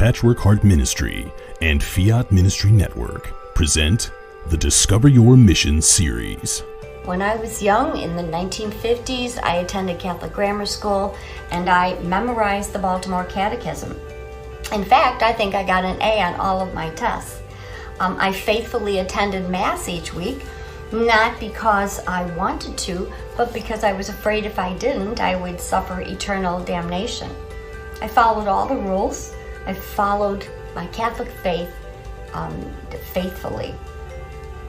Patchwork Heart Ministry and Fiat Ministry Network present the Discover Your Mission series. When I was young, in the 1950s, I attended Catholic grammar school and I memorized the Baltimore Catechism. In fact, I think I got an A on all of my tests. I faithfully attended Mass each week, not because I wanted to, but because I was afraid if I didn't, I would suffer eternal damnation. I followed all the rules. I followed my Catholic faith faithfully.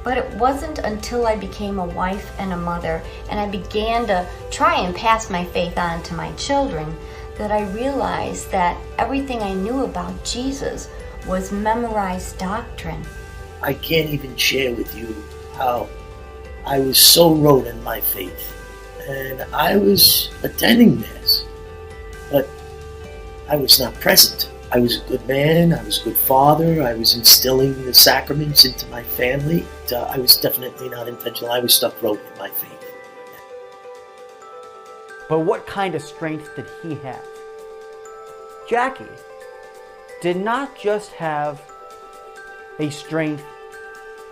But it wasn't until I became a wife and a mother and I began to try and pass my faith on to my children that I realized that everything I knew about Jesus was memorized doctrine. I can't even share with you how I was so wrote in my faith. And I was attending Mass, but I was not present. I was a good man, I was a good father, I was instilling the sacraments into my family. I was definitely not intentional. I was stuck wrote in my faith. But what kind of strength did he have? Jackie did not just have a strength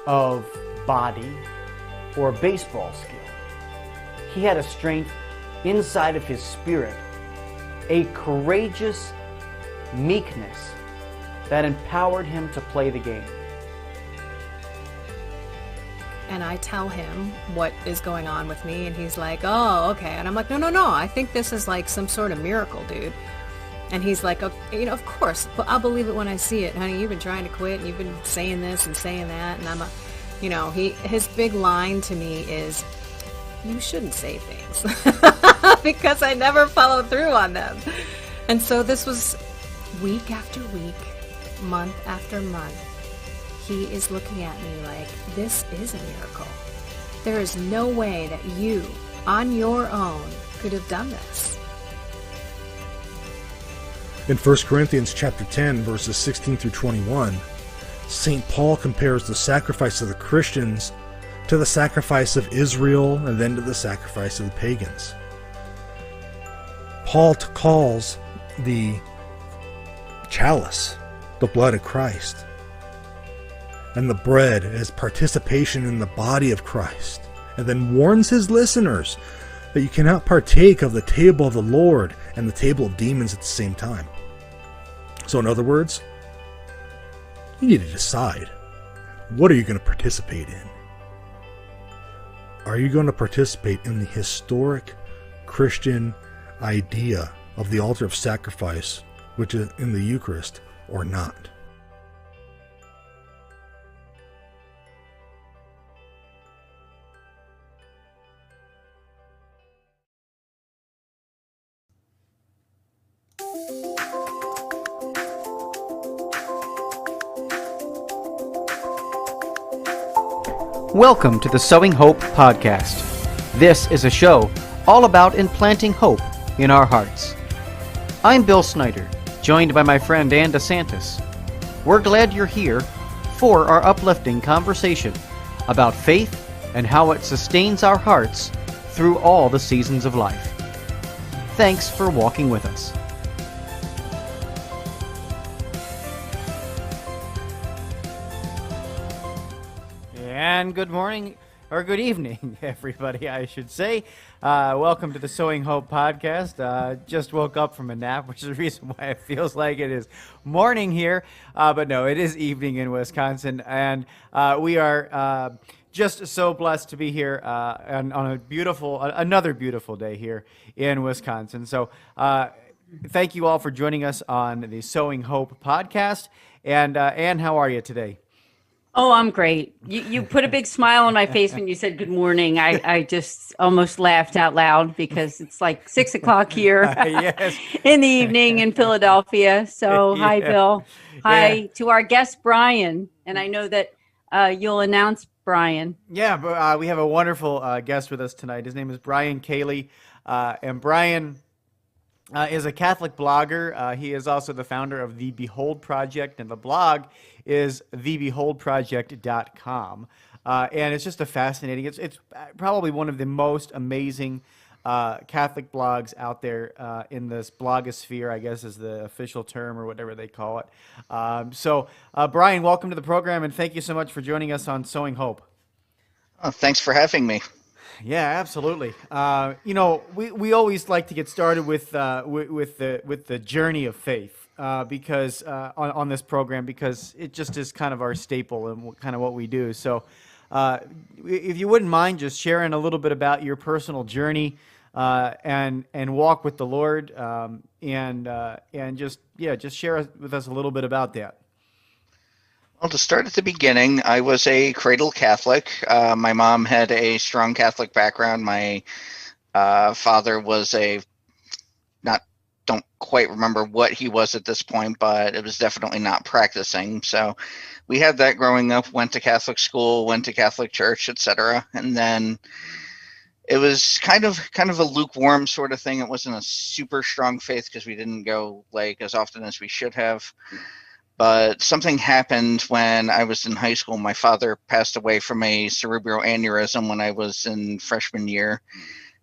of body or baseball skill. He had a strength inside of his spirit, a courageous meekness that empowered him to play the game. And I tell him what is going on with me, and he's like, oh, okay. And I'm like, no, I think this is like some sort of miracle, dude. And he's like, okay, of course, but I'll believe it when I see it. Honey, you've been trying to quit, and you've been saying this and saying that, and I'm his big line to me is, you shouldn't say things, because I never follow through on them. And so this was week after week, month after month. He is looking at me like, this is a miracle. There is no way that you, on your own, could have done this. In 1 Corinthians chapter 10, verses 16 through 21, St. Paul compares the sacrifice of the Christians to the sacrifice of Israel and then to the sacrifice of the pagans. Paul calls the chalice the blood of Christ, and the bread as participation in the body of Christ, and then warns his listeners that you cannot partake of the table of the Lord and the table of demons at the same time. So in other words, you need to decide, what are you going to participate in? Are you going to participate in the historic Christian idea of the altar of sacrifice, which is in the Eucharist, or not? Welcome to the Sowing Hope podcast. This is a show all about implanting hope in our hearts. I'm Bill Snyder, joined by my friend Ann DeSantis. We're glad you're here for our uplifting conversation about faith and how it sustains our hearts through all the seasons of life. Thanks for walking with us. And good morning, or good evening, everybody, I should say. Welcome to the Sowing Hope podcast. Just woke up from a nap, which is the reason why it feels like it is morning here. But no, it is evening in Wisconsin, and we are just so blessed to be here on another beautiful day here in Wisconsin. So thank you all for joining us on the Sowing Hope podcast. And Ann, how are you today? Oh, I'm great. You put a big smile on my face when you said good morning. I just almost laughed out loud because it's like 6 o'clock here Yes. in the evening in Philadelphia. So Yeah. Hi, Bill. Hi Yeah. to our guest, Brian. And I know that you'll announce Brian. Yeah, but we have a wonderful guest with us tonight. His name is Brian Caley. And Brian is a Catholic blogger. He is also the founder of the Behold Project, and the blog is thebeholdproject.com. And it's just a fascinating, it's probably one of the most amazing Catholic blogs out there in this blogosphere, I guess is the official term or whatever they call it. So, Brian, welcome to the program, and thank you so much for joining us on Sowing Hope. Oh, thanks for having me. Yeah, absolutely. We always like to get started with the journey of faith because on this program, because it just is kind of our staple and kind of what we do. So, if you wouldn't mind just sharing a little bit about your personal journey and walk with the Lord, and just share with us a little bit about that. Well, to start at the beginning, I was a cradle Catholic. My mom had a strong Catholic background. My father was don't quite remember what he was at this point, but it was definitely not practicing. So we had that growing up, went to Catholic school, went to Catholic church, etc. And then it was kind of a lukewarm sort of thing. It wasn't a super strong faith because we didn't go like as often as we should have. But something happened when I was in high school. My father passed away from a cerebral aneurysm when I was in freshman year,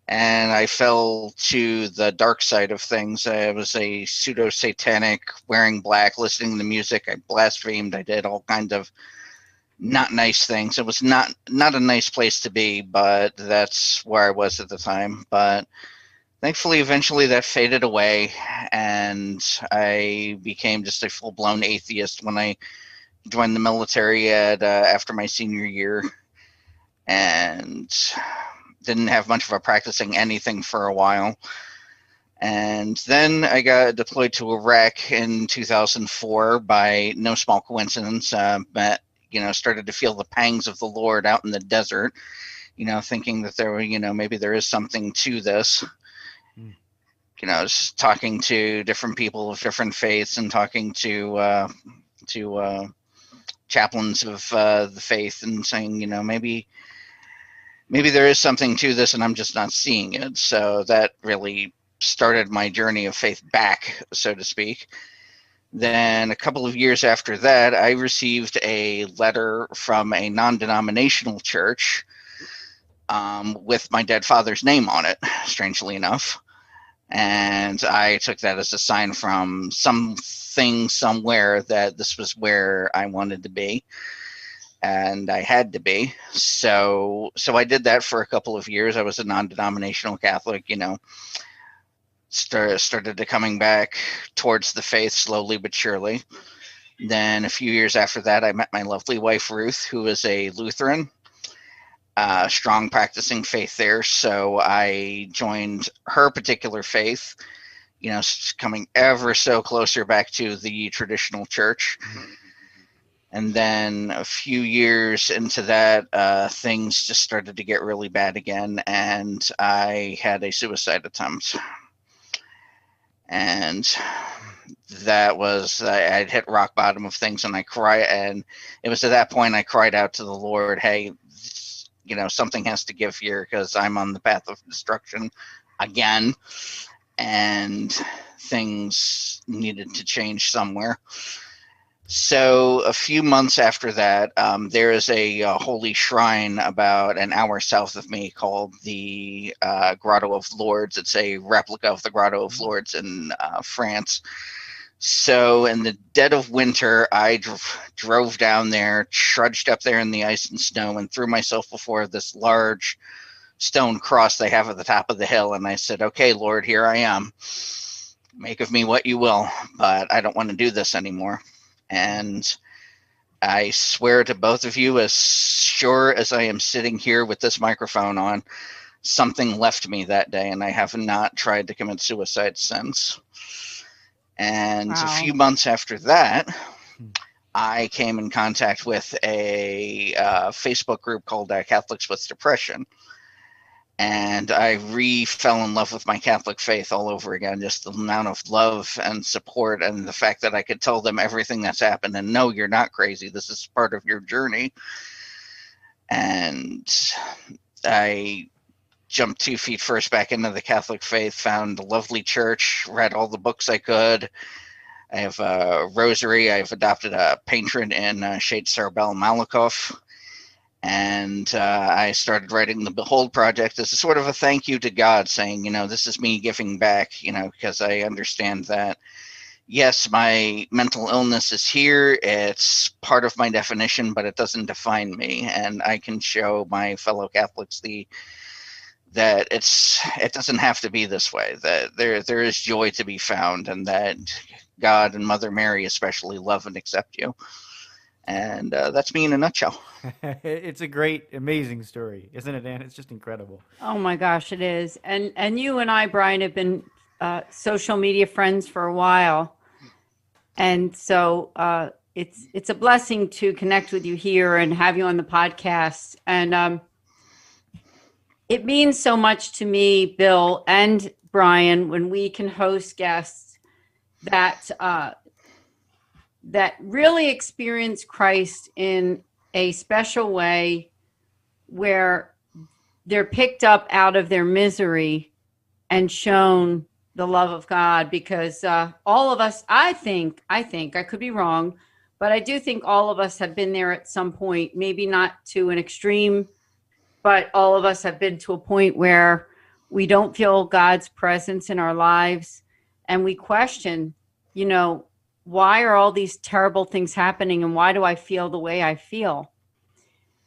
and I fell to the dark side of things. I was a pseudo-satanic, wearing black, listening to music. I blasphemed. I did all kinds of not nice things. It was not a nice place to be, but that's where I was at the time. But thankfully, eventually that faded away, and I became just a full-blown atheist when I joined the military after my senior year, and didn't have much of a practicing anything for a while. And then I got deployed to Iraq in 2004 by no small coincidence. But started to feel the pangs of the Lord out in the desert. Thinking that there were, maybe there is something to this. Just talking to different people of different faiths and talking to chaplains of the faith and saying, maybe there is something to this and I'm just not seeing it. So that really started my journey of faith back, so to speak. Then a couple of years after that, I received a letter from a non-denominational church with my dead father's name on it, strangely enough. And I took that as a sign from something somewhere that this was where I wanted to be, and I had to be. So I did that for a couple of years. I was a non-denominational Catholic, started to coming back towards the faith slowly but surely. Then a few years after that, I met my lovely wife, Ruth, who is a Lutheran. Strong practicing faith there, so I joined her particular faith, coming ever so closer back to the traditional church. And then a few years into that, things just started to get really bad again, and I had a suicide attempt. And that was, I'd hit rock bottom of things, and I cried, and it was at that point I cried out to the Lord, hey, something has to give here because I'm on the path of destruction again, and things needed to change somewhere. So a few months after that, there is a holy shrine about an hour south of me called the Grotto of Lourdes. It's a replica of the Grotto of Lourdes in France. So in the dead of winter, I drove down there, trudged up there in the ice and snow, and threw myself before this large stone cross they have at the top of the hill. And I said, okay, Lord, here I am. Make of me what you will, but I don't want to do this anymore. And I swear to both of you, as sure as I am sitting here with this microphone on, something left me that day, and I have not tried to commit suicide since. And Wow. A few months after that, I came in contact with a Facebook group called Catholics with Depression. And I fell in love with my Catholic faith all over again. Just the amount of love and support, and the fact that I could tell them everything that's happened. And no, you're not crazy. This is part of your journey. And I jumped 2 feet first back into the Catholic faith, found a lovely church, read all the books I could. I have a rosary. I've adopted a patron in Shade Sarabel Malikoff. And I started writing the Behold Project as a sort of a thank you to God, saying, this is me giving back, because I understand that, yes, my mental illness is here. It's part of my definition, but it doesn't define me. And I can show my fellow Catholics that it doesn't have to be this way, that there is joy to be found, and that God and Mother Mary especially love and accept you. And that's me in a nutshell. It's a great, amazing story, isn't it, Ann? It's just incredible. Oh my gosh, it is. And you and I, Brian, have been social media friends for a while, and so it's a blessing to connect with you here and have you on the podcast. And it means so much to me, Bill and Brian, when we can host guests that that really experience Christ in a special way, where they're picked up out of their misery and shown the love of God. Because all of us, I think, I could be wrong, but I do think all of us have been there at some point, maybe not to an extreme, but all of us have been to a point where we don't feel God's presence in our lives, and we question, why are all these terrible things happening, and why do I feel the way I feel?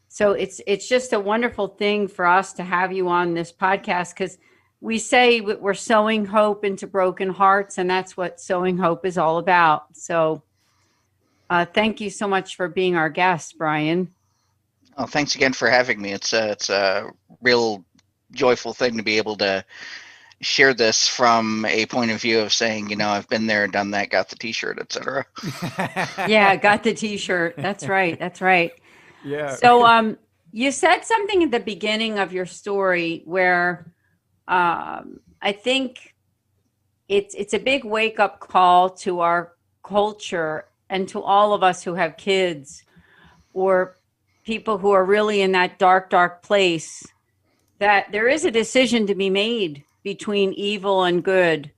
So it's just a wonderful thing for us to have you on this podcast, because we say we're sowing hope into broken hearts, and that's what Sowing Hope is all about. So thank you so much for being our guest, Brian. Oh, thanks again for having me. It's a real joyful thing to be able to share this from a point of view of saying, I've been there, done that, got the T-shirt, etc. Yeah, got the T-shirt. That's right. That's right. Yeah. So you said something at the beginning of your story where I think it's a big wake-up call to our culture and to all of us who have kids or people who are really in that dark place, that there is a decision to be made between evil and good.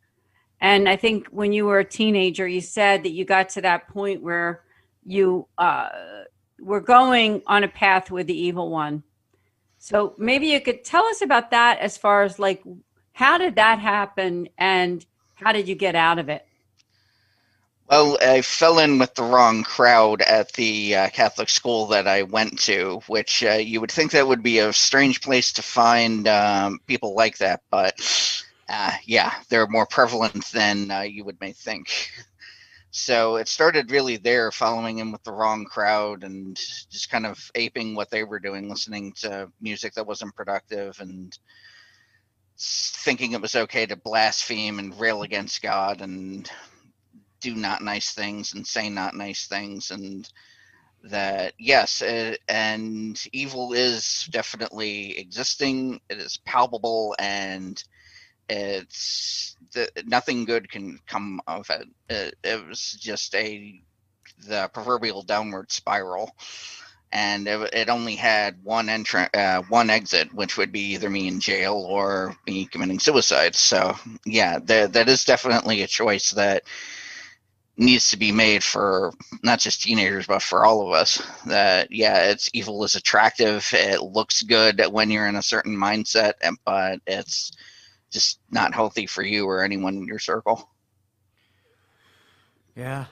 And I think when you were a teenager, you said that you got to that point where you were going on a path with the evil one. So maybe you could tell us about that, as far as like, how did that happen and how did you get out of it? Well, I fell in with the wrong crowd at the Catholic school that I went to, which you would think that would be a strange place to find people like that. But yeah, they're more prevalent than you may think. So it started really there, following in with the wrong crowd and just kind of aping what they were doing, listening to music that wasn't productive and thinking it was okay to blaspheme and rail against God and do not nice things and say not nice things. And that, yes, and evil is definitely existing. It is palpable, and nothing good can come of it. It was just the proverbial downward spiral, and it only had one exit, which would be either me in jail or me committing suicide. So yeah, that is definitely a choice that needs to be made for not just teenagers, but for all of us. That, yeah, evil is attractive. It looks good when you're in a certain mindset, but it's just not healthy for you or anyone in your circle. Yeah.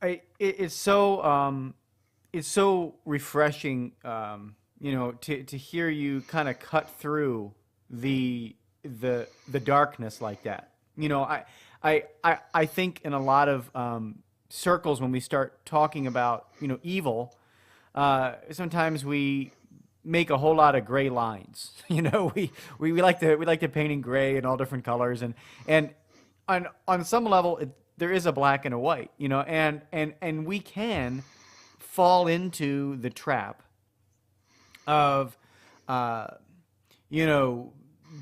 It's so refreshing, to hear you kind of cut through the darkness like that. I think in a lot of circles, when we start talking about evil, sometimes we make a whole lot of gray lines. We like to paint in gray and all different colors, and on some level there is a black and a white, and we can fall into the trap of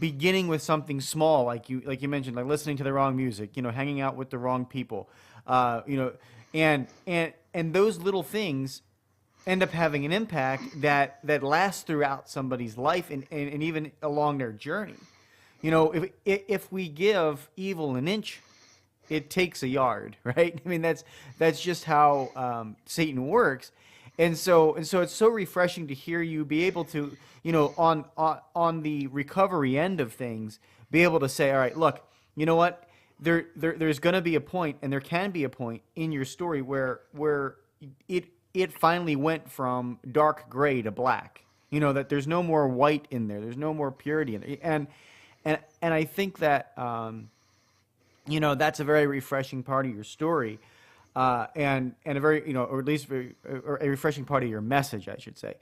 beginning with something small, like you mentioned, like listening to the wrong music, hanging out with the wrong people, and those little things end up having an impact that lasts throughout somebody's life and even along their journey. If we give evil an inch, it takes a yard, right? I mean, that's just how Satan works. And so it's so refreshing to hear you be able to, on the recovery end of things, be able to say, all right, look, you know what? There's going to be a point, and there can be a point in your story where it finally went from dark gray to black. That there's no more white in there. There's no more purity in it. And I think that that's a very refreshing part of your story, and a very or at least or a refreshing part of your message, I should say,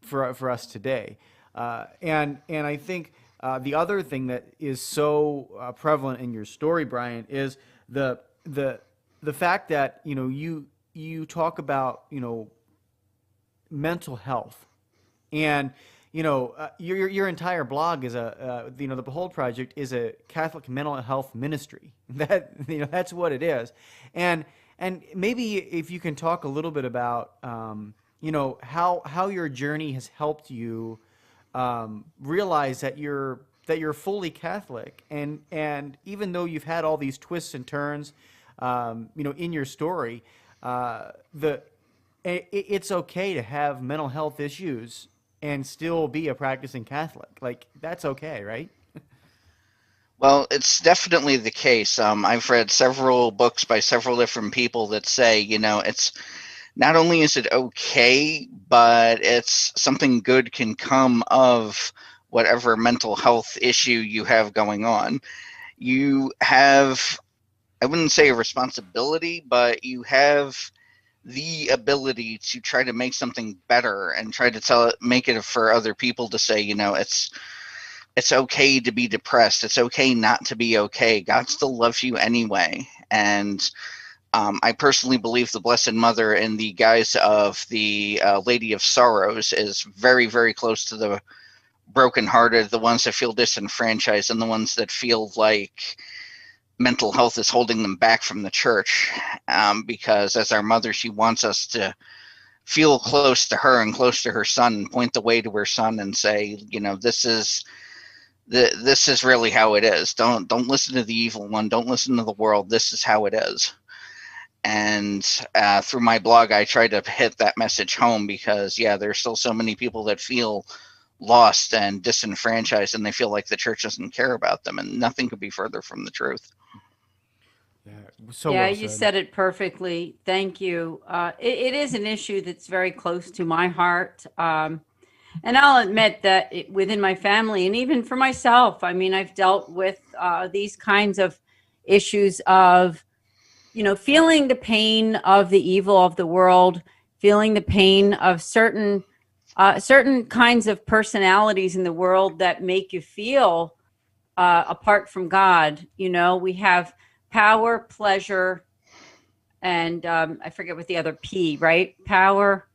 for us today. And I think the other thing that is so prevalent in your story, Brian, is the fact that you talk about mental health, and your entire blog is the Behold Project is a Catholic mental health ministry. That's what it is, and maybe if you can talk a little bit about how your journey has helped you realize that you're fully Catholic, and even though you've had all these twists and turns, in your story, it's okay to have mental health issues and still be a practicing Catholic. Like, that's okay, right? Well, it's definitely the case. I've read several books by several different people that say, it's not only is it okay, but it's something good can come of whatever mental health issue you have going on. You have, I wouldn't say a responsibility, but you have the ability to try to make something better and try to make it for other people to say, it's okay to be depressed. It's okay not to be okay. God still loves you anyway. And I personally believe the Blessed Mother in the guise of the Lady of Sorrows is very, very close to the brokenhearted, the ones that feel disenfranchised, and the ones that feel like mental health is holding them back from the church, because as our mother, she wants us to feel close to her and close to her son, and point the way to her son and say, this is really how it is. Don't listen to the evil one. Don't listen to the world. This is how it is. And through my blog, I try to hit that message home, because there's still so many people that feel lost and disenfranchised, and they feel like the church doesn't care about them, and nothing could be further from the truth. Yeah, you said it perfectly. Thank you. It is an issue that's very close to my heart. And I'll admit that within my family, and even for myself, I mean, I've dealt with these kinds of issues of, feeling the pain of the evil of the world, feeling the pain of certain kinds of personalities in the world that make you feel apart from God. We have power, pleasure, and I forget what the other P, right? Power,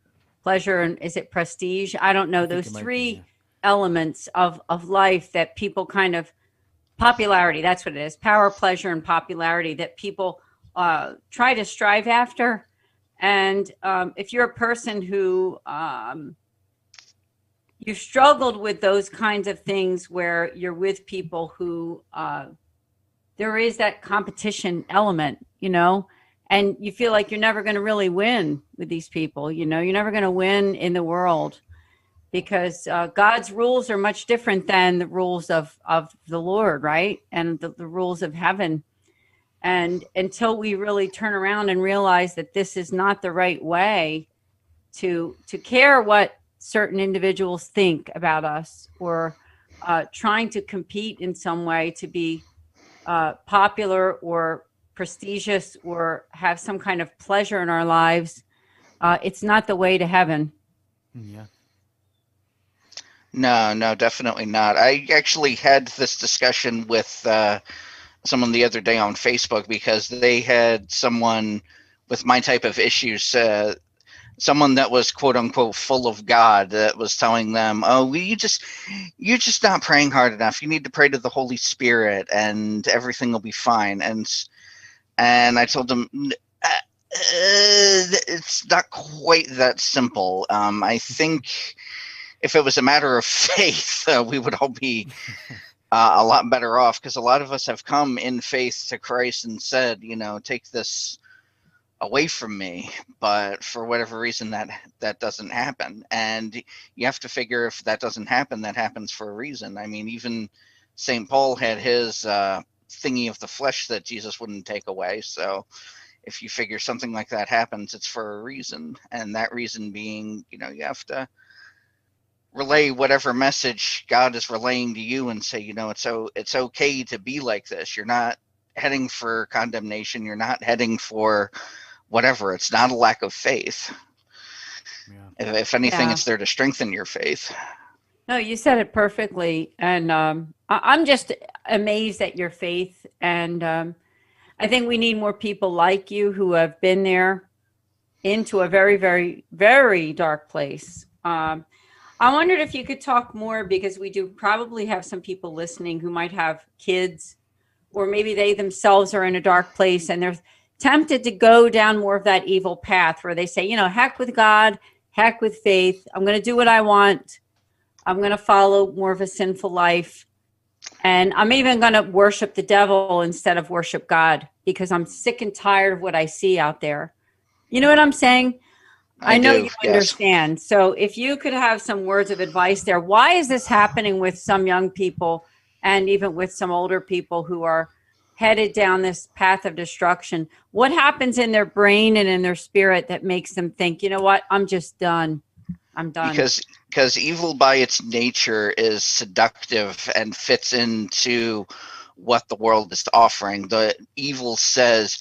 pleasure, and is it prestige? I don't know. Those three elements of life that people kind of, popularity, that's what it is. Power, pleasure, and popularity that people try to strive after. And if you're a person who you've struggled with those kinds of things, where you're with people who there is that competition element, and you feel like you're never going to really win with these people. You're never going to win in the world, because God's rules are much different than the rules of the Lord, right? And the rules of heaven. And until we really turn around and realize that this is not the right way to care what certain individuals think about us, or trying to compete in some way to be popular or prestigious or have some kind of pleasure in our lives, it's not the way to heaven. Yeah. No, definitely not. I actually had this discussion with someone the other day on Facebook, because they had someone with my type of issues, someone that was quote unquote full of God, that was telling them, oh, well, you're just not praying hard enough. You need to pray to the Holy Spirit and everything will be fine. And I told them, it's not quite that simple. I think if it was a matter of faith, we would all be a lot better off, because a lot of us have come in faith to Christ and said, take this away from me, but for whatever reason that doesn't happen. And you have to figure, if that doesn't happen, that happens for a reason. I mean, even St. Paul had his thingy of the flesh that Jesus wouldn't take away. So if you figure something like that happens, it's for a reason. And that reason being, you have to relay whatever message God is relaying to you and say, it's okay to be like this. You're not heading for condemnation. You're not heading for whatever. It's not a lack of faith. Yeah. If anything, it's there to strengthen your faith. No, you said it perfectly. And I'm just amazed at your faith. And I think we need more people like you who have been there into a very, very, very dark place. I wondered if you could talk more, because we do probably have some people listening who might have kids, or maybe they themselves are in a dark place and they're tempted to go down more of that evil path where they say, heck with God, heck with faith. I'm going to do what I want. I'm going to follow more of a sinful life. And I'm even going to worship the devil instead of worship God, because I'm sick and tired of what I see out there. You know what I'm saying? I know you understand. So if you could have some words of advice there, why is this happening with some young people and even with some older people who are headed down this path of destruction? What happens in their brain and in their spirit that makes them think, you know what, I'm just done. I'm done. Because evil by its nature is seductive and fits into what the world is offering. The evil says,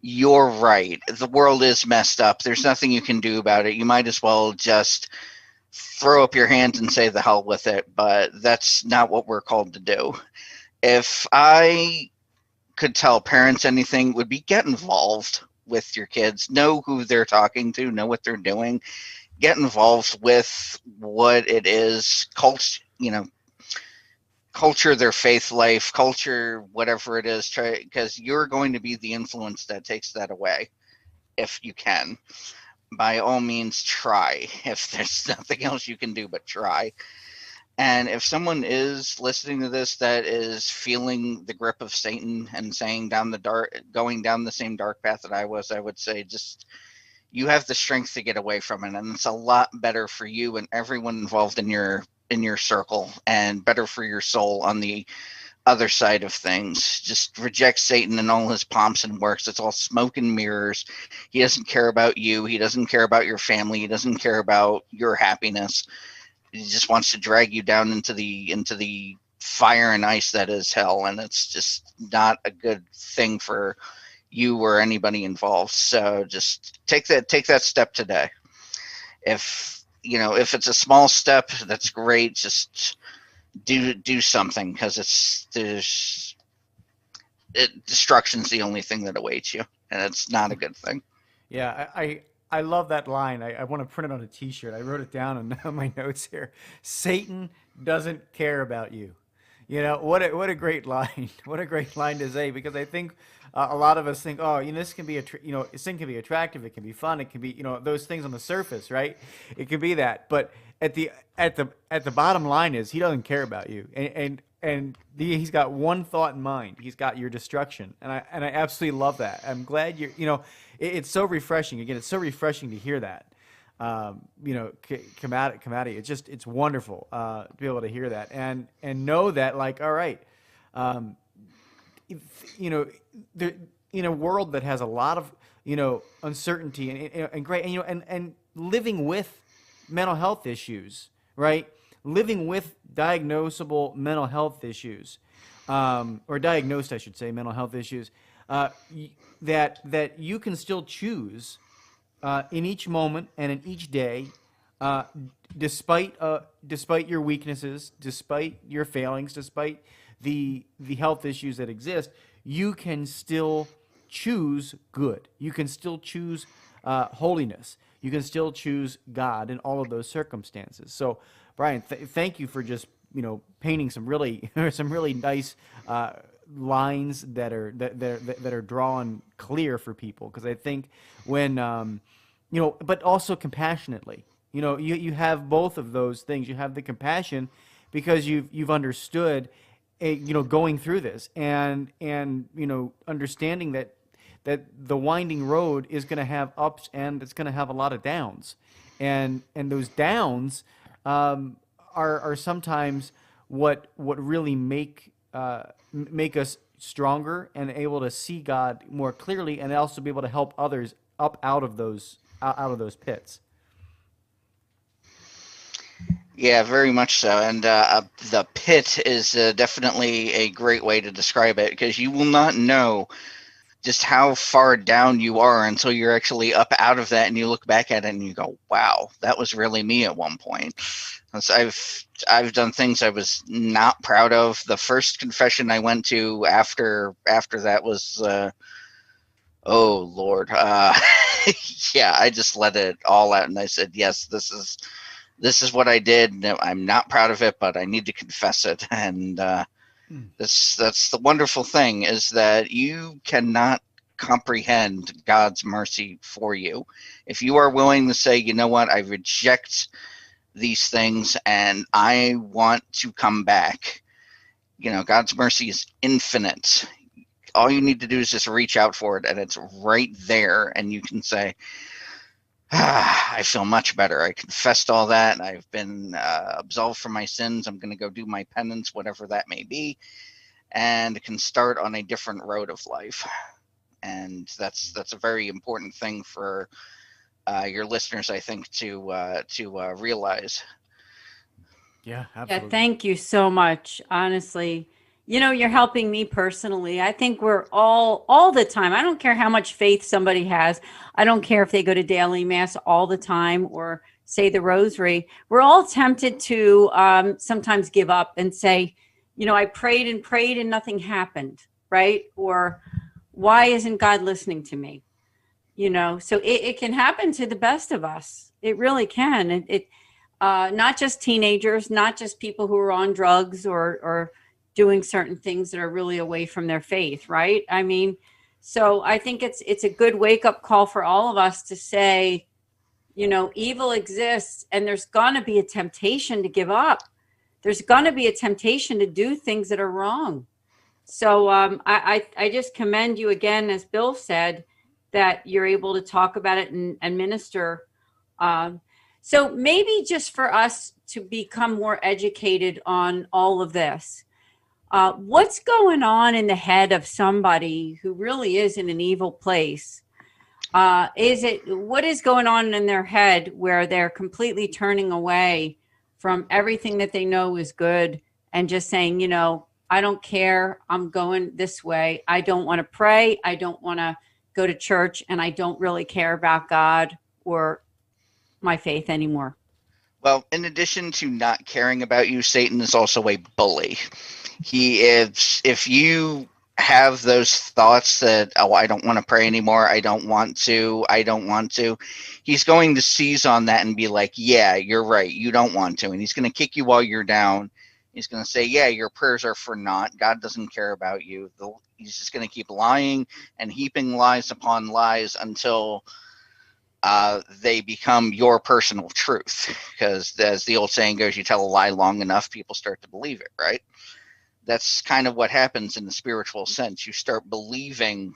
you're right. The world is messed up. There's nothing you can do about it. You might as well just throw up your hands and say the hell with it. But that's not what we're called to do. If I could tell parents anything, it would be get involved with your kids. Know who they're talking to. Know what they're doing. Get involved with what it is. Culture their faith life, culture whatever it is, because you're going to be the influence that takes that away. If you can, by all means, try. If there's nothing else you can do but try. And if someone is listening to this that is feeling the grip of Satan and saying going down the same dark path that I was, I would say just, you have the strength to get away from it, and it's a lot better for you and everyone involved in your circle, and better for your soul on the other side of things. Just reject Satan and all his pomps and works. It's all smoke and mirrors. He doesn't care about you. He doesn't care about your family. He doesn't care about your happiness. He just wants to drag you down into the fire and ice that is hell, and it's just not a good thing for you or anybody involved. So just take that step today. If it's a small step, that's great. Just do something, because destruction's the only thing that awaits you, and it's not a good thing. Yeah, I love that line. I want to print it on a T-shirt. I wrote it down on my notes here. Satan doesn't care about you. What a great line. What a great line to say, because I think a lot of us think, this can be sin can be attractive, it can be fun, it can be those things on the surface, right? It can be that, but at the bottom line is he doesn't care about you, and he's got one thought in mind. He's got your destruction, and I absolutely love that. I'm glad it's so refreshing. Again, it's so refreshing to hear that. Come at it. It's wonderful to be able to hear that and know that, like, all right, in a world that has a lot of uncertainty and great and living with mental health issues, right? Living with diagnosable mental health issues, or diagnosed, I should say, mental health issues, that you can still choose in each moment and in each day, despite your weaknesses, despite your failings, despite the health issues that exist, you can still choose good. You can still choose holiness. You can still choose God in all of those circumstances. So, Brian, thank you for just painting some really nice lines that are drawn clear for people, because I think when but also compassionately. You have both of those things. You have the compassion, because you've understood, going through this, and understanding that the winding road is going to have ups and it's going to have a lot of downs, and those downs are sometimes what really make us stronger and able to see God more clearly, and also be able to help others up out of those pits. Yeah, very much so. And the pit is definitely a great way to describe it, because you will not know just how far down you are until you're actually up out of that and you look back at it and you go, wow, that was really me at one point. So I've done things I was not proud of. The first confession I went to after that was oh Lord. Yeah, I just let it all out and I said, yes, this is what I did. I'm not proud of it, but I need to confess it. And that's the wonderful thing, is that you cannot comprehend God's mercy for you. If you are willing to say, you know what, I reject these things and I want to come back, God's mercy is infinite. All you need to do is just reach out for it, and it's right there, and you can say, I feel much better. I confessed all that. I've been absolved from my sins. I'm going to go do my penance, whatever that may be, and can start on a different road of life. And that's a very important thing for your listeners, I think, to realize. Yeah, absolutely. Yeah, thank you so much. Honestly, you're helping me personally. I think we're all the time. I don't care how much faith somebody has. I don't care if they go to daily mass all the time or say the rosary. We're all tempted to sometimes give up and say, I prayed and nothing happened, right? Or why isn't God listening to me? So it can happen to the best of us. It really can. It not just teenagers, not just people who are on drugs or doing certain things that are really away from their faith, right? I mean, so I think it's a good wake-up call for all of us to say, evil exists, and there's going to be a temptation to give up. There's going to be a temptation to do things that are wrong. So I just commend you again, as Bill said, that you're able to talk about it and minister. So maybe just for us to become more educated on all of this, what's going on in the head of somebody who really is in an evil place? What is going on in their head where they're completely turning away from everything that they know is good and just saying, I don't care. I'm going this way. I don't want to pray. I don't want to go to church, and I don't really care about God or my faith anymore. Well, in addition to not caring about you, Satan is also a bully. If you have those thoughts that, oh, I don't want to pray anymore, I don't want to, he's going to seize on that and be like, yeah, you're right, you don't want to. And he's going to kick you while you're down. He's going to say, yeah, your prayers are for naught. God doesn't care about you. He's just going to keep lying and heaping lies upon lies until they become your personal truth. Because as the old saying goes, you tell a lie long enough, people start to believe it, right? That's kind of what happens in the spiritual sense. You start believing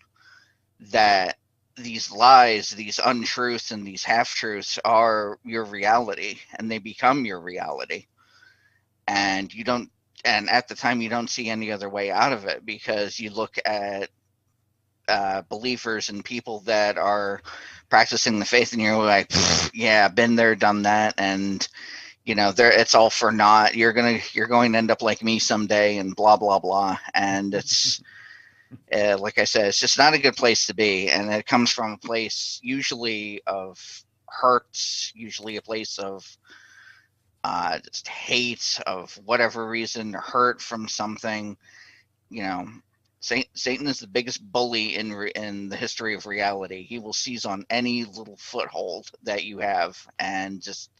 that these lies, these untruths, and these half-truths are your reality, and they become your reality. And at the time you don't see any other way out of it, because you look at believers and people that are practicing the faith, and you're like, yeah, been there, done that, and it's all for naught. You're going to end up like me someday, and blah blah blah. And it's like I said, it's just not a good place to be, and it comes from a place usually of hurt, usually a place of just hate of whatever reason, hurt from something. Satan is the biggest bully in the history of reality. He will seize on any little foothold that you have and just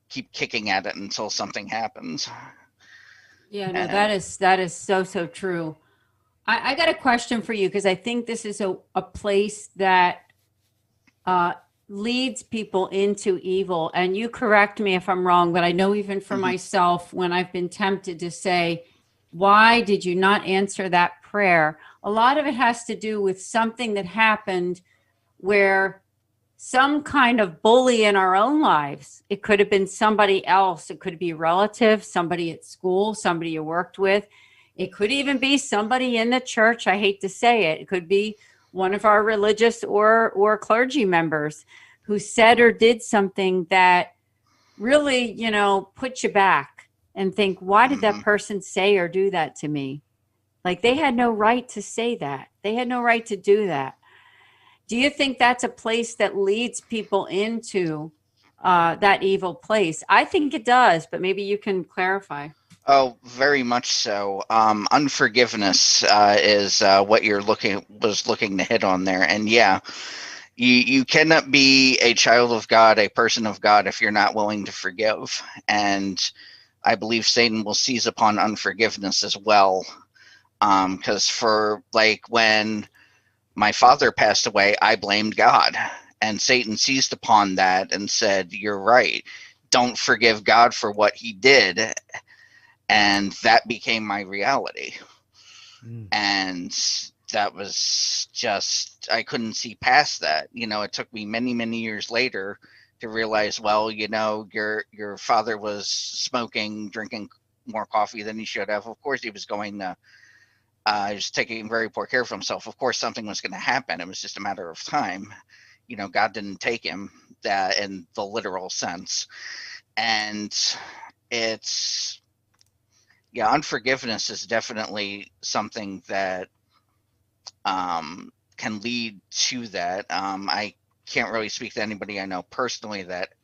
keep kicking at it until something happens. Yeah, no, that is so true. I got a question for you, because I think this is a place that leads people into evil. And you correct me if I'm wrong, but I know even for myself, when I've been tempted to say, why did you not answer that prayer? A lot of it has to do with something that happened where some kind of bully in our own lives. It could have been somebody else. It could be a relative, somebody at school, somebody you worked with. It could even be somebody in the church. I hate to say it. It could be one of our religious or clergy members who said or did something that really, put you back and think, why did that person say or do that to me? Like, they had no right to say that. They had no right to do that. Do you think that's a place that leads people into that evil place? I think it does, but maybe you can clarify. Oh, very much so. Unforgiveness is what you're looking to hit on there, and yeah, you cannot be a child of God, a person of God, if you're not willing to forgive. And I believe Satan will seize upon unforgiveness as well, because for like when my father passed away, I blamed God, and Satan seized upon that and said, "You're right. Don't forgive God for what he did." And that became my reality. And that was just, I couldn't see past that. It took me many, many years later to realize, well, your father was smoking, drinking more coffee than he should have. Of course, he was going to, he was taking very poor care of himself. Of course, something was going to happen. It was just a matter of time. God didn't take him that in the literal sense. And it's, yeah, unforgiveness is definitely something that can lead to that. I can't really speak to anybody I know personally that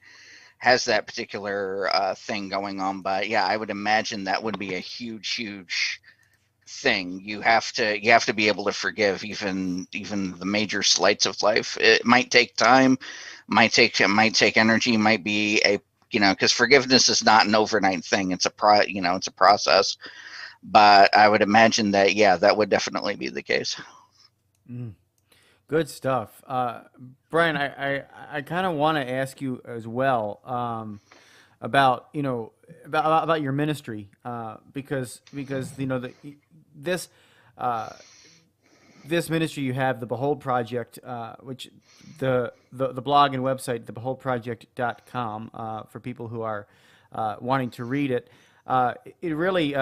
has that particular thing going on, but yeah, I would imagine that would be a huge, huge thing. You have to be able to forgive even the major slights of life. It might take time, might take energy, might be a because forgiveness is not an overnight thing. It's it's a process. But I would imagine that, yeah, that would definitely be the case. Good stuff. Brian, I kind of want to ask you as well about about your ministry because this this ministry you have, the Behold Project, which the blog and website, thebeholdproject.com, for people who are wanting to read it. It really,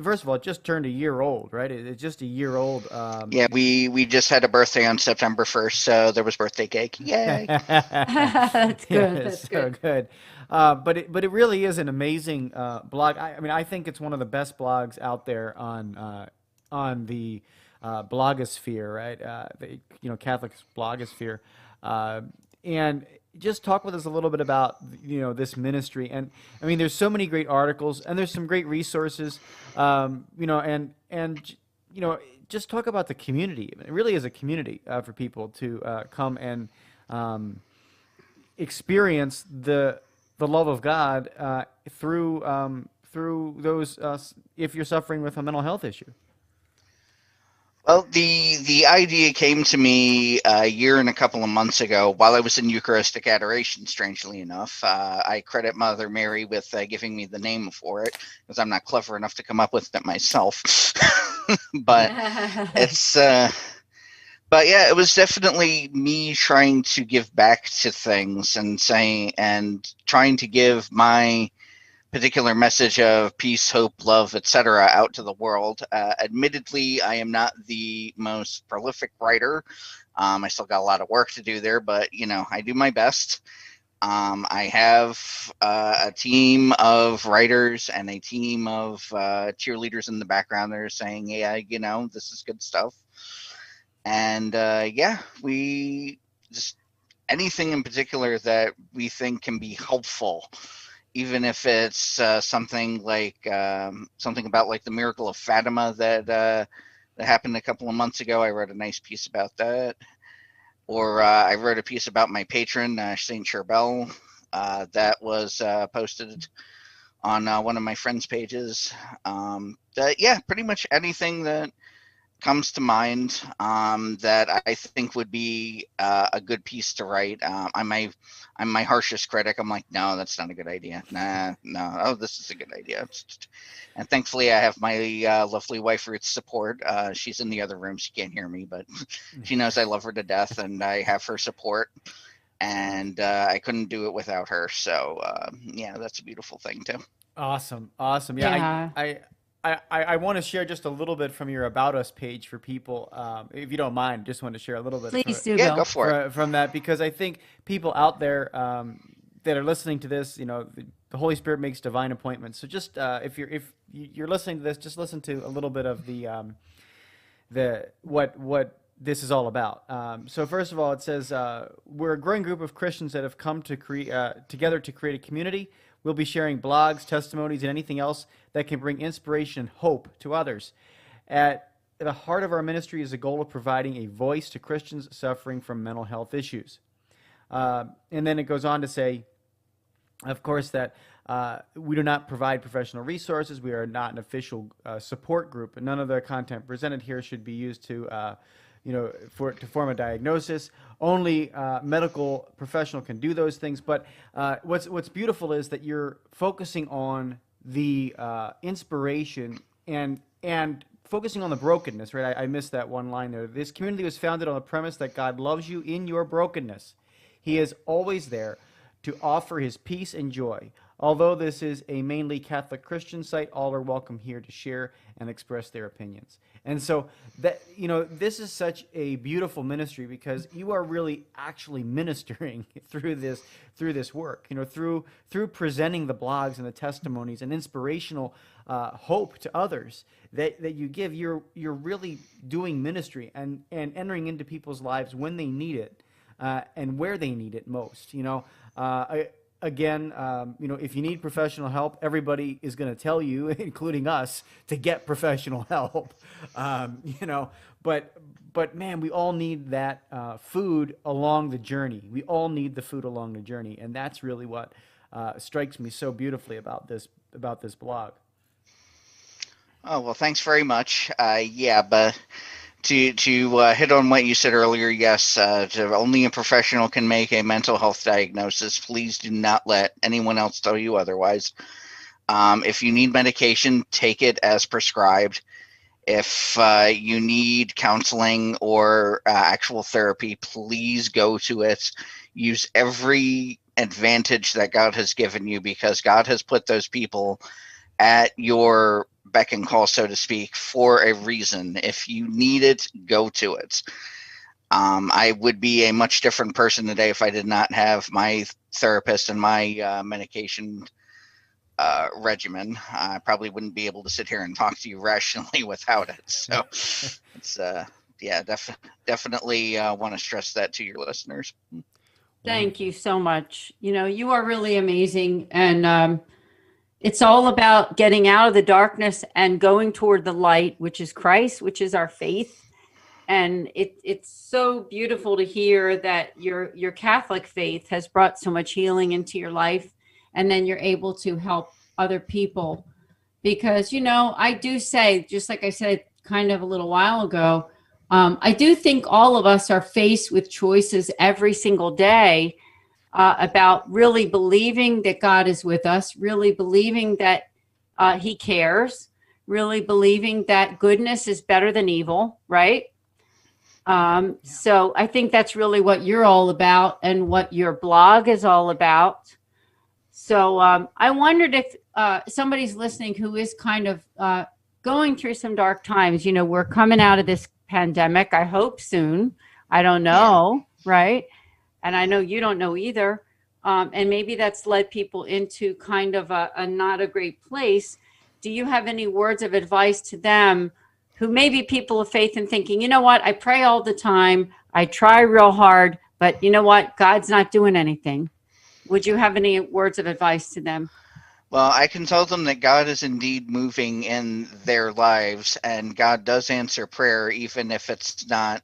first of all, it just turned a year old, right? It's just a year old. Yeah, we just had a birthday on September 1st, so there was birthday cake. Yay! That's good. Yeah, That's so good. good. But it really is an amazing blog. I mean, I think it's one of the best blogs out there on the blogosphere, right? The Catholic blogosphere, and just talk with us a little bit about this ministry. And I mean, there's so many great articles, and there's some great resources, and just talk about the community. It really is a community for people to come and experience the love of God through those if you're suffering with a mental health issue. Well, the idea came to me a year and a couple of months ago while I was in Eucharistic adoration, strangely enough. I credit Mother Mary with giving me the name for it, because I'm not clever enough to come up with it myself. But it's but yeah, it was definitely me trying to give back to things and trying to give my particular message of peace, hope, love, etc. out to the world. Admittedly, I am not the most prolific writer. I still got a lot of work to do there, but I do my best. I have a team of writers and a team of cheerleaders in the background that are saying, yeah, this is good stuff. And yeah, we just anything in particular that we think can be helpful, even if it's something like something about like the miracle of Fatima that happened a couple of months ago. I wrote a nice piece about that. Or I wrote a piece about my patron, Saint Charbel, that was posted on one of my friends' pages. Yeah, pretty much anything that comes to mind that I think would be a good piece to write. I'm my harshest critic. I'm like, no, that's not a good idea. Nah, no. Oh, this is a good idea. And thankfully, I have my lovely wife Ruth's support. She's in the other room. She can't hear me, but she knows I love her to death, and I have her support. And I couldn't do it without her. So yeah, that's a beautiful thing too. Awesome. Yeah. I want to share just a little bit from your About Us page for people, if you don't mind. Just want to share a little bit. Please do, Yeah, Bill. go for it. From that, because I think people out there that are listening to this, the Holy Spirit makes divine appointments. So just if you're listening to this, just listen to a little bit of the what this is all about. So first of all, it says we're a growing group of Christians that have come to together to create a community. We'll be sharing blogs, testimonies, and anything else that can bring inspiration and hope to others. At the heart of our ministry is the goal of providing a voice to Christians suffering from mental health issues. And then it goes on to say, of course, that we do not provide professional resources. We are not an official support group, and none of the content presented here should be used to form a diagnosis. Only medical professional can do those things. But what's beautiful is that you're focusing on the inspiration and focusing on the brokenness, right? I missed that one line there. This community was founded on the premise that God loves you in your brokenness. He is always there to offer his peace and joy. Although this is a mainly Catholic Christian site, all are welcome here to share and express their opinions. And so that, this is such a beautiful ministry because you are really actually ministering through this work, through presenting the blogs and the testimonies and inspirational hope to others that you give. You're really doing ministry and entering into people's lives when they need it and where they need it most. Again, if you need professional help, everybody is going to tell you, including us, to get professional help. But man, we all need that food along the journey. We all need the food along the journey, and that's really what strikes me so beautifully about this blog. Oh, well, thanks very much. Yeah, but to hit on what you said earlier, yes, only a professional can make a mental health diagnosis. Please do not let anyone else tell you otherwise. If you need medication, take it as prescribed. If you need counseling or actual therapy, please go to it. Use every advantage that God has given you, because God has put those people at your beck and call, so to speak, for a reason. If you need it, go to it. I would be a much different person today if I did not have my therapist and my medication regimen. I probably wouldn't be able to sit here and talk to you rationally without it. So it's definitely want to stress that to your listeners. Thank you so much. You are really amazing. And it's all about getting out of the darkness and going toward the light, which is Christ, which is our faith. And it's so beautiful to hear that your Catholic faith has brought so much healing into your life. And then you're able to help other people. Because, I do say, just like I said kind of a little while ago, I do think all of us are faced with choices every single day about really believing that God is with us, really believing that he cares, really believing that goodness is better than evil, right? So I think that's really what you're all about and what your blog is all about. So I wondered if somebody's listening who is kind of going through some dark times. We're coming out of this pandemic, I hope soon. I don't know, right? And I know you don't know either. And maybe that's led people into kind of a not a great place. Do you have any words of advice to them who may be people of faith and thinking, you know what, I pray all the time, I try real hard, but you know what, God's not doing anything? Would you have any words of advice to them? Well, I can tell them that God is indeed moving in their lives, and God does answer prayer, even if it's not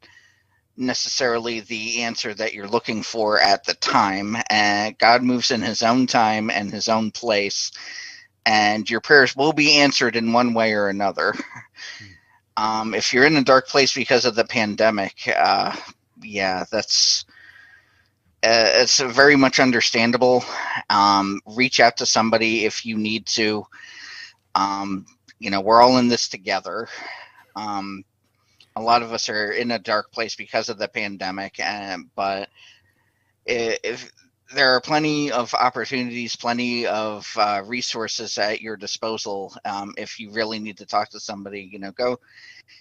necessarily the answer that you're looking for at the time. And God moves in his own time and his own place, and your prayers will be answered in one way or another. If you're in a dark place because of the pandemic, yeah, that's it's very much understandable. Reach out to somebody if you need to. We're all in this together. A lot of us are in a dark place because of the pandemic, but if there are plenty of opportunities, plenty of resources at your disposal. If you really need to talk to somebody, go.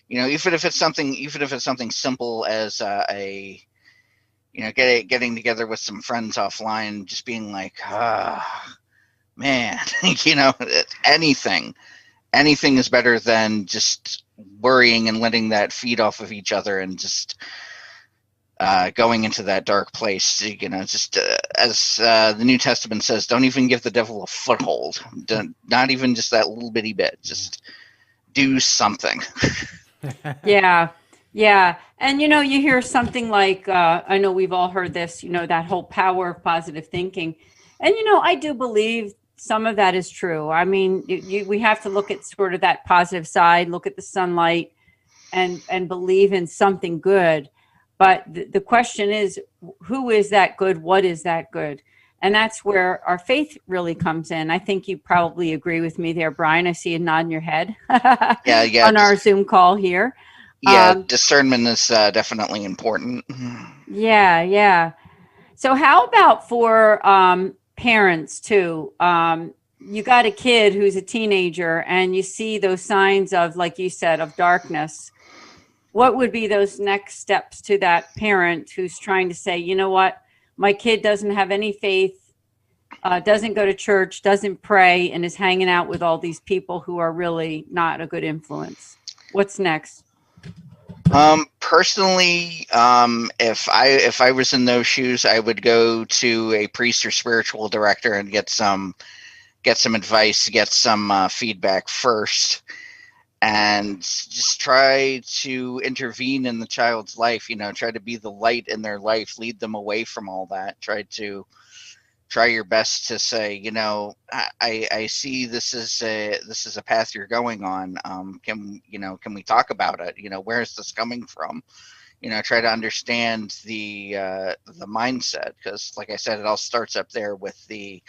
Even if it's something simple as getting together with some friends offline, just being like, man, anything is better than just worrying and letting that feed off of each other and just going into that dark place. Just as the New Testament says, don't even give the devil a foothold. Not even just that little bitty bit. Just do something. Yeah. Yeah. And, you hear something like, I know we've all heard this, that whole power of positive thinking. And, I do believe some of that is true. I mean, we have to look at sort of that positive side, look at the sunlight and believe in something good. But the question is, who is that good? What is that good? And that's where our faith really comes in. I think you probably agree with me there, Brian. I see you nodding your head Yeah. on our Zoom call here. Yeah, discernment is definitely important. Yeah, yeah. So how about for parents too? You got a kid who's a teenager and you see those signs of, like you said, of darkness. What would be those next steps to that parent who's trying to say, you know what, my kid doesn't have any faith, doesn't go to church, doesn't pray, and is hanging out with all these people who are really not a good influence? What's next? Personally, if I was in those shoes, I would go to a priest or spiritual director and get some advice, get some feedback first, and just try to intervene in the child's life. Try to be the light in their life, lead them away from all that. Try your best to say, I see this is a path you're going on. Can we talk about it? Where is this coming from? Try to understand the mindset, because like I said, it all starts up there with the,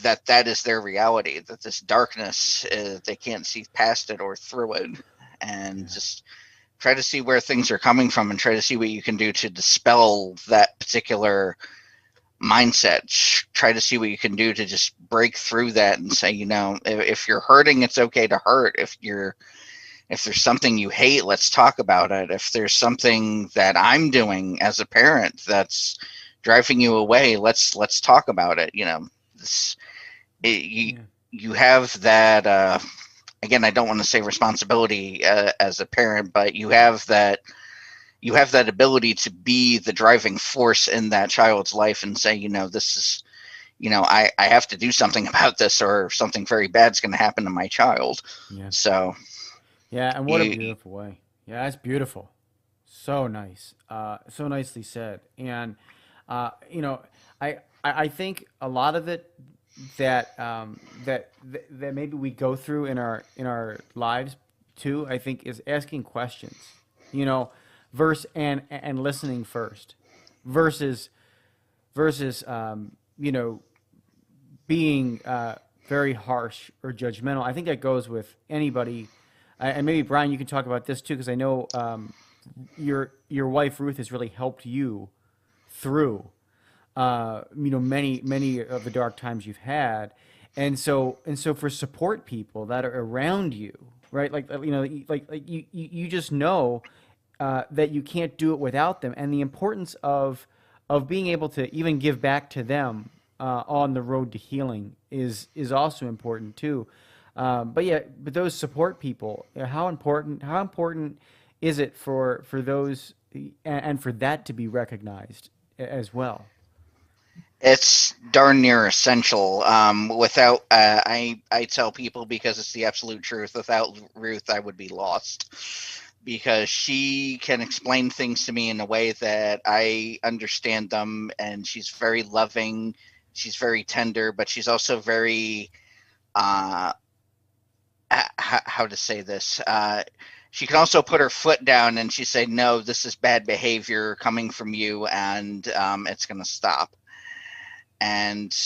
that is their reality, that this darkness they can't see past it or through it, and just try to see where things are coming from and try to see what you can do to dispel that particular mindset. Try to see what you can do to just break through that and say, if you're hurting, it's okay to hurt. If there's something you hate, let's talk about it. If there's something that I'm doing as a parent that's driving you away, let's talk about it. You have that, again, I don't want to say responsibility as a parent, but you have that ability to be the driving force in that child's life and say, this is, I have to do something about this, or something very bad is going to happen to my child. Yeah. So. Yeah, and what a beautiful way. Yeah, that's beautiful. So nice. So nicely said. And I think a lot of it that that maybe we go through in our lives too, I think, is asking questions. Verse and listening first, versus being very harsh or judgmental. I think that goes with anybody. And maybe Brian, you can talk about this too, because I know your wife Ruth has really helped you through many of the dark times you've had, and so for support people that are around you, right? Like you just know that you can't do it without them, and the importance of being able to even give back to them on the road to healing is also important too. But those support people, how important is it for those and for that to be recognized as well? It's darn near essential. Without, I tell people, because it's the absolute truth, without Ruth, I would be lost, because she can explain things to me in a way that I understand them, and she's very loving, she's very tender, but she's also very how to say this. She can also put her foot down and she say, no, this is bad behavior coming from you, and it's going to stop. And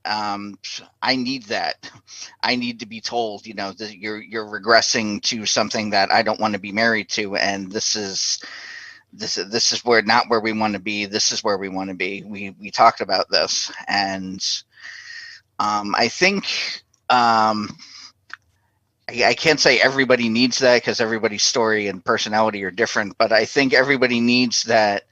I need that. I need to be told, that you're regressing to something that I don't want to be married to, and this is where, not where we want to be. This is where we want to be. We talked about this, and I think. I can't say everybody needs that, because everybody's story and personality are different, but I think everybody needs that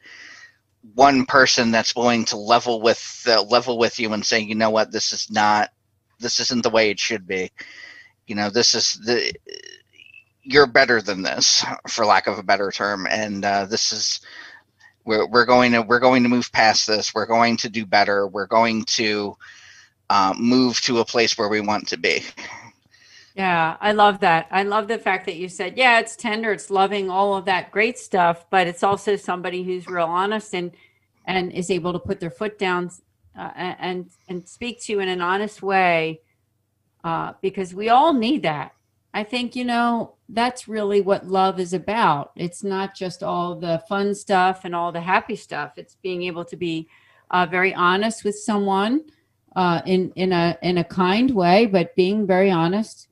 one person that's willing to level with you and say, you know what, this isn't the way it should be. You're better than this, for lack of a better term, and we're going to move past this. We're going to do better. We're going to move to a place where we want to be. Yeah, I love that. I love the fact that you said, yeah, it's tender, it's loving, all of that great stuff, but it's also somebody who's real honest and is able to put their foot down and speak to you in an honest way, because we all need that. I think, that's really what love is about. It's not just all the fun stuff and all the happy stuff. It's being able to be very honest with someone in a kind way, but being very honest.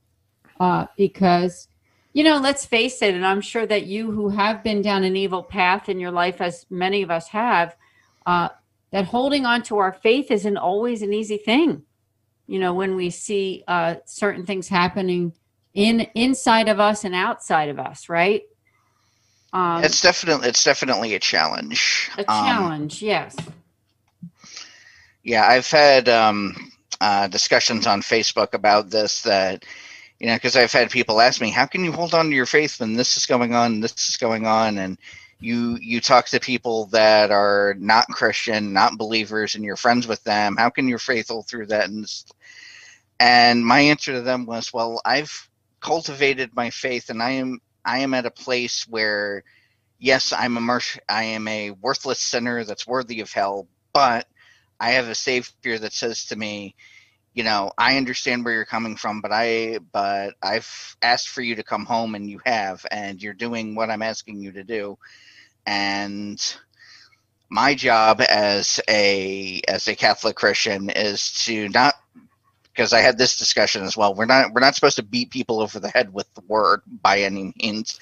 Because, let's face it, and I'm sure that you who have been down an evil path in your life, as many of us have, that holding on to our faith isn't always an easy thing. When we see certain things happening inside of us and outside of us, right? It's definitely a challenge. A challenge, yes. Yeah, I've had discussions on Facebook about this, that because I've had people ask me, how can you hold on to your faith when this is going on, and you talk to people that are not Christian, not believers, and you're friends with them. How can your faith hold through that? And my answer to them was, well, I've cultivated my faith, and I am at a place where, yes, I am a worthless sinner that's worthy of hell, but I have a Savior that says to me, I understand where you're coming from, but I've asked for you to come home, and you have, and you're doing what I'm asking you to do. And my job as a Catholic Christian is to not, because I had this discussion as well. We're not supposed to beat people over the head with the word by any means.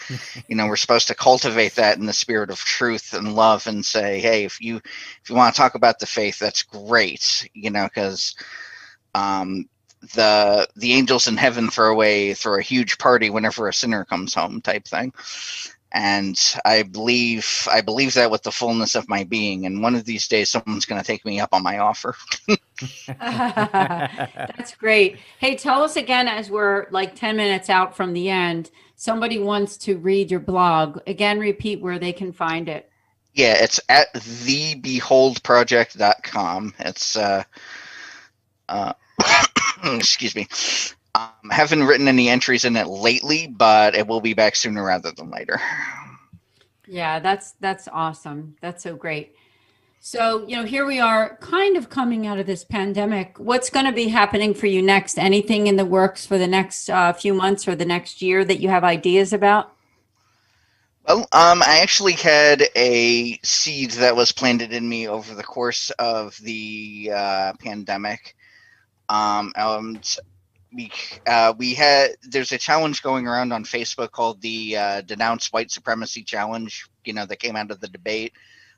We're supposed to cultivate that in the spirit of truth and love, and say, hey, if you want to talk about the faith, that's great. Because the angels in heaven throw a huge party whenever a sinner comes home, type thing. And I believe that with the fullness of my being. And one of these days, someone's going to take me up on my offer. That's great. Hey, tell us again, as we're like 10 minutes out from the end, somebody wants to read your blog. Again, repeat where they can find it. Yeah, it's at thebeholdproject.com. It's excuse me. Haven't written any entries in it lately, but it will be back sooner rather than later. Yeah, that's awesome. That's so great. So, here we are kind of coming out of this pandemic. What's going to be happening for you next? Anything in the works for the next few months or the next year that you have ideas about? Well, I actually had a seed that was planted in me over the course of the pandemic. There's a challenge going around on Facebook called the Denounce White Supremacy Challenge, that came out of the debate.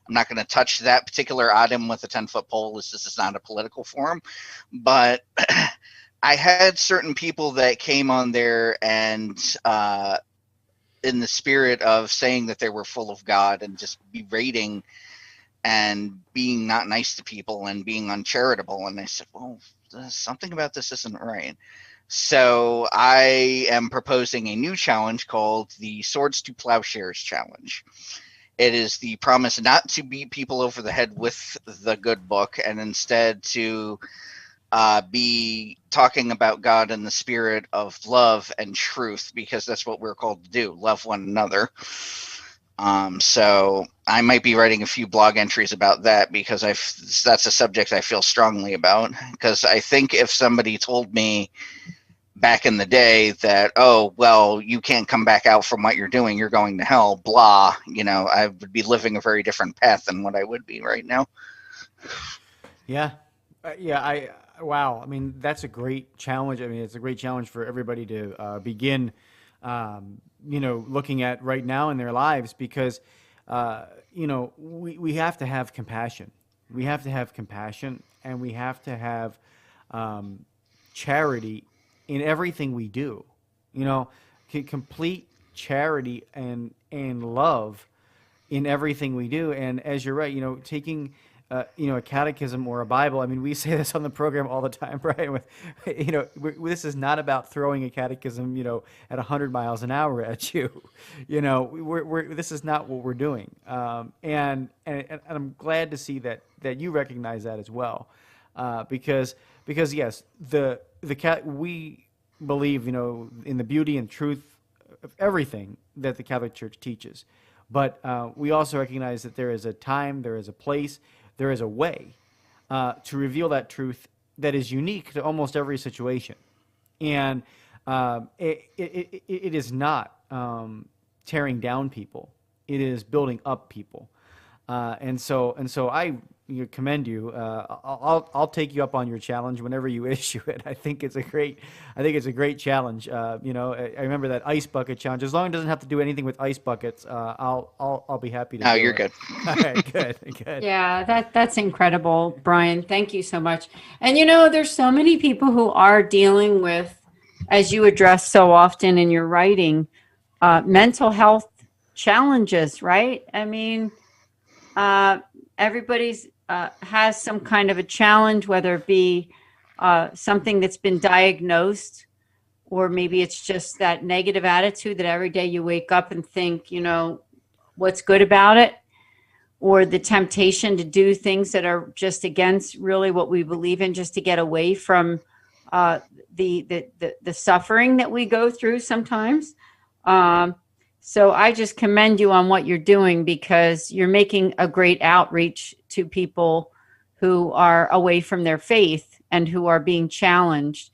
I'm not going to touch that particular item with a 10-foot pole. This is not a political forum, but I had certain people that came on there and in the spirit of saying that they were full of God and just berating and being not nice to people and being uncharitable. And I said, well, something about this isn't right. So I am proposing a new challenge called the Swords to Plowshares Challenge. It is the promise not to beat people over the head with the good book, and instead to be talking about God in the spirit of love and truth, because that's what we're called to do, love one another. So I might be writing a few blog entries about that, because that's a subject I feel strongly about. Because I think if somebody told me back in the day that, oh, well, you can't come back out from what you're doing, you're going to hell, blah, I would be living a very different path than what I would be right now. Yeah. Wow. I mean, that's a great challenge. I mean, it's a great challenge for everybody to begin, looking at right now in their lives because, we have to have compassion. We have to have compassion and we have to have charity in everything we do. Complete charity and love in everything we do. And as you're right, taking a catechism or a Bible. I mean, we say this on the program all the time, Brian. This is not about throwing a catechism, at 100 miles an hour at you. This is not what we're doing. And I'm glad to see that you recognize that as well, because yes, we believe, in the beauty and truth of everything that the Catholic Church teaches. But we also recognize that there is a time, there is a place, there is a way to reveal that truth that is unique to almost every situation. And it is not tearing down people. It is building up people. And so I commend you. I'll take you up on your challenge whenever you issue it. I think it's a great challenge. I remember that ice bucket challenge. As long as it doesn't have to do anything with ice buckets, I'll be happy to. Oh, do you're it. good. All right, good. Yeah, that's incredible, Brian. Thank you so much. And there's so many people who are dealing with, as you address so often in your writing, mental health challenges, right? I mean, everybody's has some kind of a challenge, whether it be something that's been diagnosed, or maybe it's just that negative attitude that every day you wake up and think, what's good about it, or the temptation to do things that are just against really what we believe in, just to get away from the suffering that we go through sometimes. So I just commend you on what you're doing, because you're making a great outreach to people who are away from their faith and who are being challenged.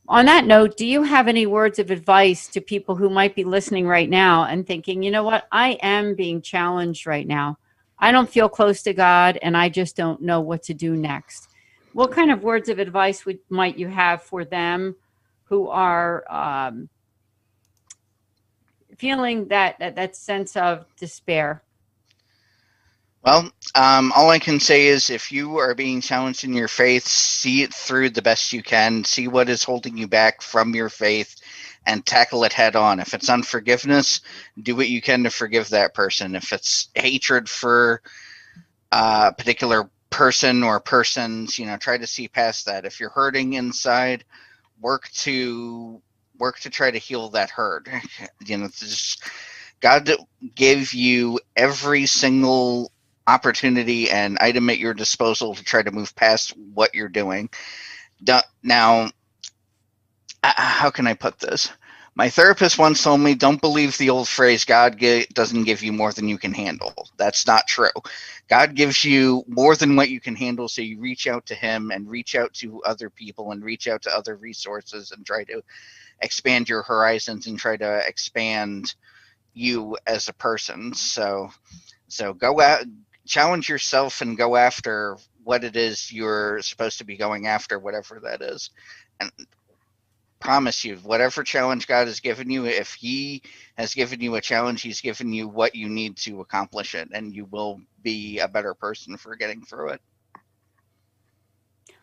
On that note, do you have any words of advice to people who might be listening right now and thinking, you know what, I am being challenged right now. I don't feel close to God and I just don't know what to do next. What kind of words of advice might you have for them who are feeling that sense of despair? Well, all I can say is if you are being challenged in your faith, see it through the best you can. See what is holding you back from your faith and tackle it head on. If it's unforgiveness, do what you can to forgive that person. If it's hatred for a particular person or persons, try to see past that. If you're hurting inside, work to try to heal that hurt. God gave you every single opportunity and item at your disposal to try to move past what you're doing. Now, how can I put this? My therapist once told me, don't believe the old phrase, God doesn't give you more than you can handle. That's not true. God gives you more than what you can handle, so you reach out to him and reach out to other people and reach out to other resources and try to expand your horizons and try to expand you as a person. So go out, challenge yourself and go after what it is you're supposed to be going after, whatever that is. And promise you, whatever challenge God has given you, if he has given you a challenge, he's given you what you need to accomplish it, and you will be a better person for getting through it.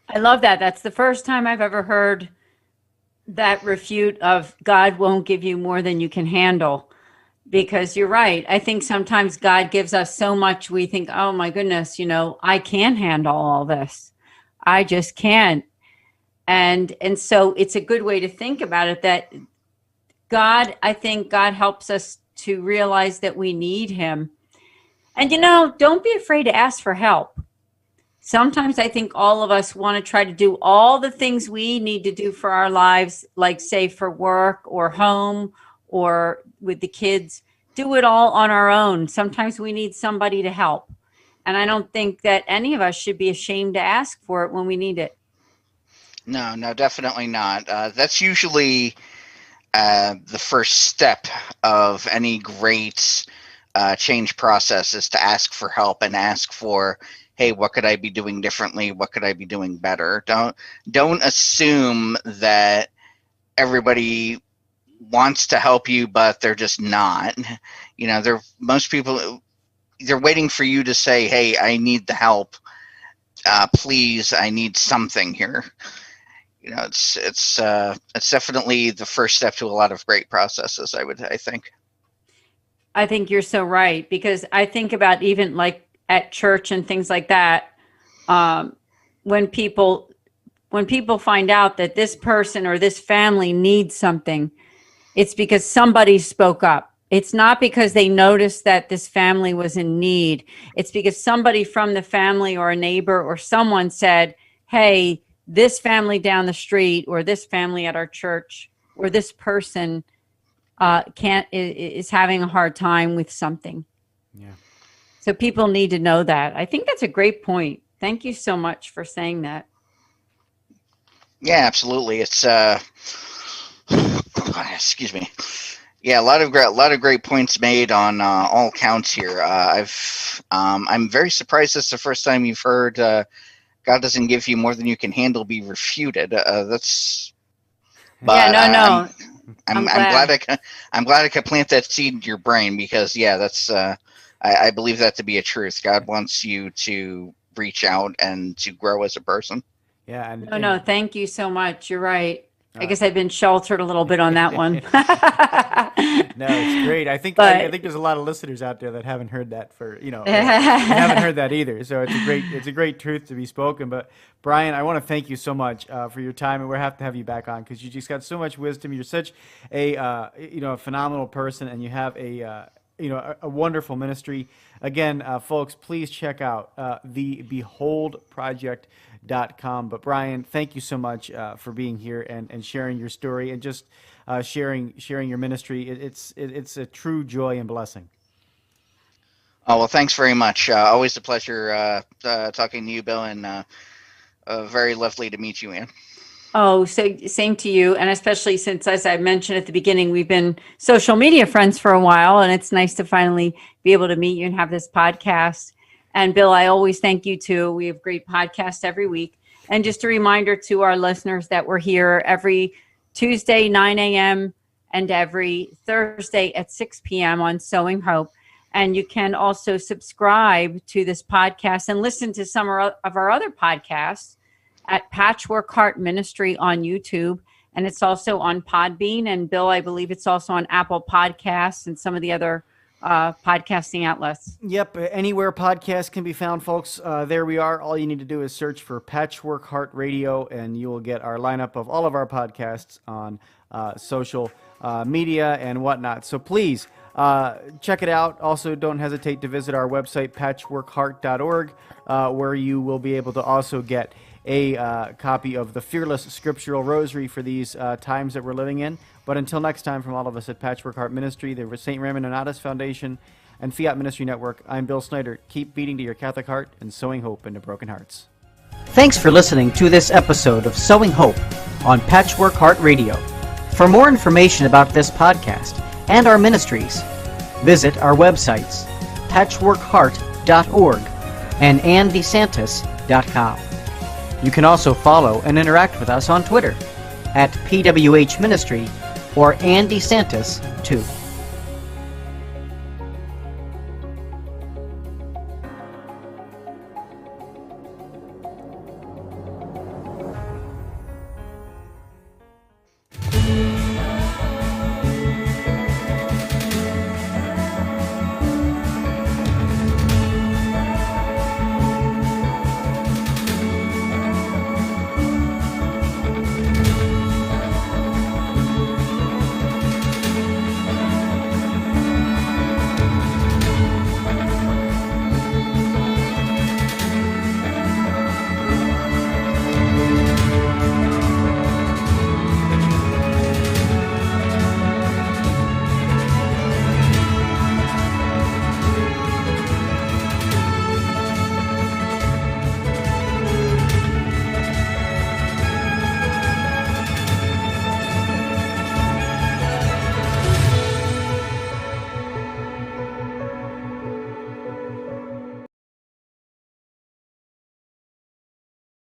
I love that. That's the first time I've ever heard that refute of God won't give you more than you can handle. Because you're right. I think sometimes God gives us so much we think, oh my goodness, I can't handle all this. I just can't. And so it's a good way to think about it, that I think God helps us to realize that we need him. And don't be afraid to ask for help. Sometimes I think all of us want to try to do all the things we need to do for our lives, like say for work or home or with the kids, do it all on our own. Sometimes we need somebody to help. And I don't think that any of us should be ashamed to ask for it when we need it. No, definitely not. That's usually the first step of any great change process, is to ask for help and ask for, hey, what could I be doing differently? What could I be doing better? Don't assume that everybody wants to help you, but they're just not. Most people, they're waiting for you to say, hey, I need the help. Please, I need something here. It's definitely the first step to a lot of great processes, I think. I think you're so right, because I think about even like at church and things like that, when people find out that this person or this family needs something, it's because somebody spoke up. It's not because they noticed that this family was in need. It's because somebody from the family or a neighbor or someone said, hey, this family down the street, or this family at our church, or this person is having a hard time with something. Yeah. So people need to know that. I think that's a great point. Thank you so much for saying that. Yeah, absolutely. It's excuse me. Yeah, a lot of great points made on all counts here. I'm very surprised that's the first time you've heard God doesn't give you more than you can handle be refuted. That's. But, yeah, no. I'm glad I could plant that seed in your brain, because that's I believe that to be a truth. God wants you to reach out and to grow as a person. Yeah. No, thank you so much. You're right. I guess I've been sheltered a little bit on that one. No, it's great. I think there's a lot of listeners out there that haven't heard that haven't heard that either. So it's a great truth to be spoken. But Brian, I want to thank you so much for your time, and we'll have to have you back on, because you just got so much wisdom. You're such a phenomenal person, and you have a wonderful ministry. Again, folks, please check out the beholdproject.com. But Brian, thank you so much for being here and sharing your story, and just sharing your ministry. It's a true joy and blessing. Oh, well, thanks very much. Always a pleasure talking to you, Bill, and very lovely to meet you, Ann. Oh, so same to you. And especially since, as I mentioned at the beginning, we've been social media friends for a while, and it's nice to finally be able to meet you and have this podcast. And Bill, I always thank you too. We have great podcasts every week. And just a reminder to our listeners that we're here every Tuesday, 9 a.m. and every Thursday at 6 p.m. on Sowing Hope. And you can also subscribe to this podcast and listen to some of our other podcasts at Patchwork Heart Ministry on YouTube. And it's also on Podbean. And Bill, I believe it's also on Apple Podcasts and some of the other podcasting outlets. Yep. Anywhere podcasts can be found, folks. There we are. All you need to do is search for Patchwork Heart Radio, and you will get our lineup of all of our podcasts on social media and whatnot. So please check it out. Also, don't hesitate to visit our website, patchworkheart.org, where you will be able to also get a copy of the Fearless Scriptural Rosary for these times that we're living in. But until next time, from all of us at Patchwork Heart Ministry, the St. Raymond Nonatus Foundation, and Fiat Ministry Network, I'm Bill Snyder. Keep beating to your Catholic heart and sowing hope into broken hearts. Thanks for listening to this episode of Sowing Hope on Patchwork Heart Radio. For more information about this podcast and our ministries, visit our websites, patchworkheart.org and andesantis.com. You can also follow and interact with us on Twitter at PWH Ministry or Ann DeSantis 2.